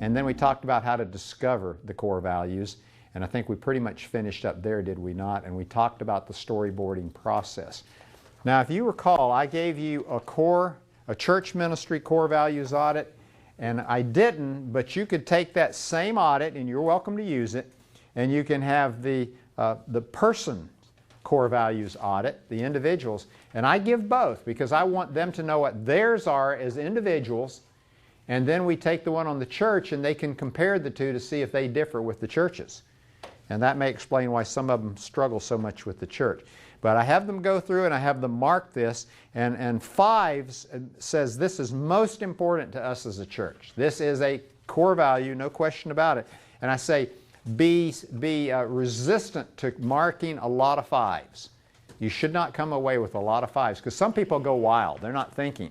And then we talked about how to discover the core values. And I think we pretty much finished up there, did we not? And we talked about the storyboarding process. Now, if you recall, I gave you a church ministry core values audit, and I didn't, but you could take that same audit, and you're welcome to use it, and you can have the person core values audit, the individuals, and I give both because I want them to know what theirs are as individuals, and then we take the one on the church and they can compare the two to see if they differ with the churches. And that may explain why some of them struggle so much with the church. But I have them go through and I have them mark this, and 5 says this is most important to us as a church. This is a core value, no question about it. And I say be resistant to marking a lot of 5s. You should not come away with a lot of 5s because some people go wild. They're not thinking.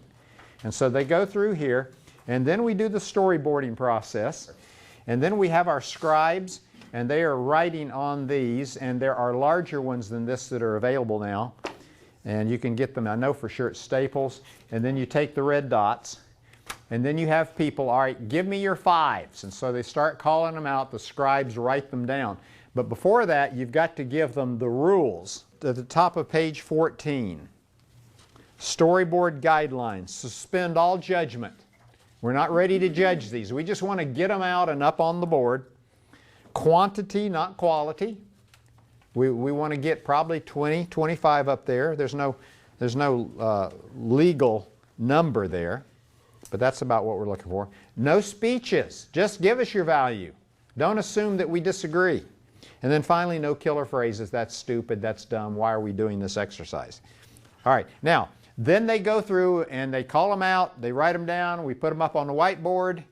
And so they go through here, and then we do the storyboarding process, and then we have our scribes, and they are writing on these, and there are larger ones than this that are available now. And you can get them, I know for sure, at Staples. And then you take the red dots, and then you have people, all right, give me your 5s. And so they start calling them out. The scribes write them down. But before that, you've got to give them the rules. At the top of page 14, storyboard guidelines, suspend all judgment. We're not ready to judge these. We just want to get them out and up on the board. Quantity, not quality. We want to get probably 20, 25 up there. There's no legal number there, but that's about what we're looking for. No speeches. Just give us your value. Don't assume that we disagree. And then finally, no killer phrases. That's stupid. That's dumb. Why are we doing this exercise? All right. Now, then they go through and they call them out. They write them down. We put them up on the whiteboard.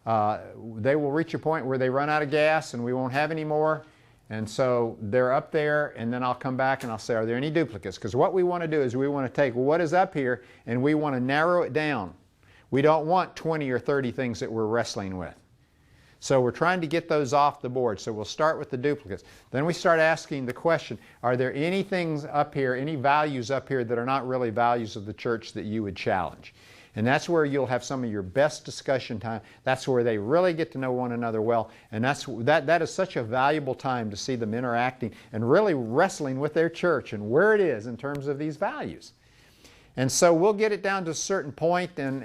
They will reach a point where they run out of gas and we won't have any more. And so they're up there, and then I'll come back and I'll say, are there any duplicates? Because what we want to do is we want to take what is up here and we want to narrow it down. We don't want 20 or 30 things that we're wrestling with. So we're trying to get those off the board. So we'll start with the duplicates. Then we start asking the question, are there any things up here, any values up here that are not really values of the church that you would challenge? And that's where you'll have some of your best discussion time. That's where they really get to know one another well. And that is such a valuable time to see them interacting and really wrestling with their church and where it is in terms of these values. And so we'll get it down to a certain point, and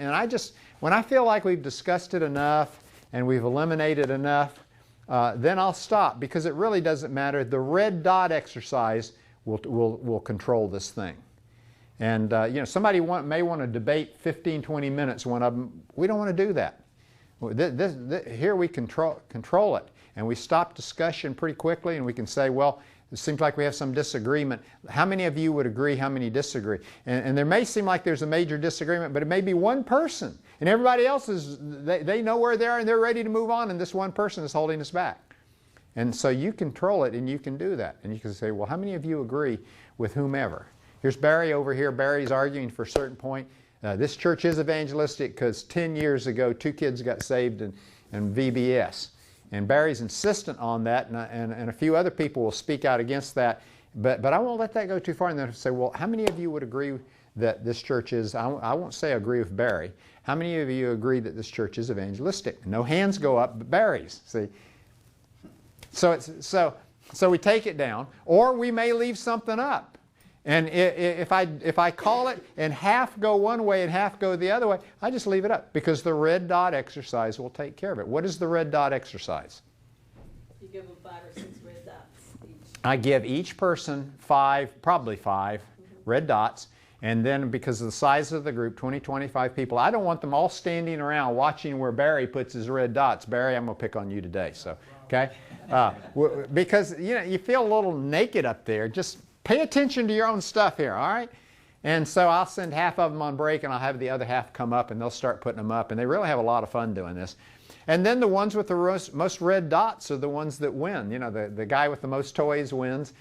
when I feel like we've discussed it enough and we've eliminated enough, then I'll stop because it really doesn't matter. The red dot exercise will control this thing. And somebody may want to debate 15, 20 minutes, one of them. We don't want to do that. Here we control it. And we stop discussion pretty quickly and we can say, well, it seems like we have some disagreement. How many of you would agree? How many disagree? And there may seem like there's a major disagreement, but it may be one person. And everybody else they know where they are and they're ready to move on, and this one person is holding us back. And so you control it and you can do that. And you can say, well, how many of you agree with whomever? Here's Barry over here. Barry's arguing for a certain point. This church is evangelistic because 10 years ago 2 kids got saved in VBS. And Barry's insistent on that, and a few other people will speak out against that. But I won't let that go too far and then say, well, how many of you would agree that this church is, I won't say agree with Barry. How many of you agree that this church is evangelistic? No hands go up but Barry's. See? So we take it down, or we may leave something up. And if I call it and half go one way and half go the other way, I just leave it up because the red dot exercise will take care of it. What is the red dot exercise? You give them 5 or 6 red dots each. I give each person 5, probably 5 red dots. And then because of the size of the group, 20, 25 people, I don't want them all standing around watching where Barry puts his red dots. Barry, I'm going to pick on you today. So, okay? Because, you feel a little naked up there. Just pay attention to your own stuff here, all right? And so I'll send half of them on break and I'll have the other half come up and they'll start putting them up. And they really have a lot of fun doing this. And then the ones with the most red dots are the ones that win. The guy with the most toys wins.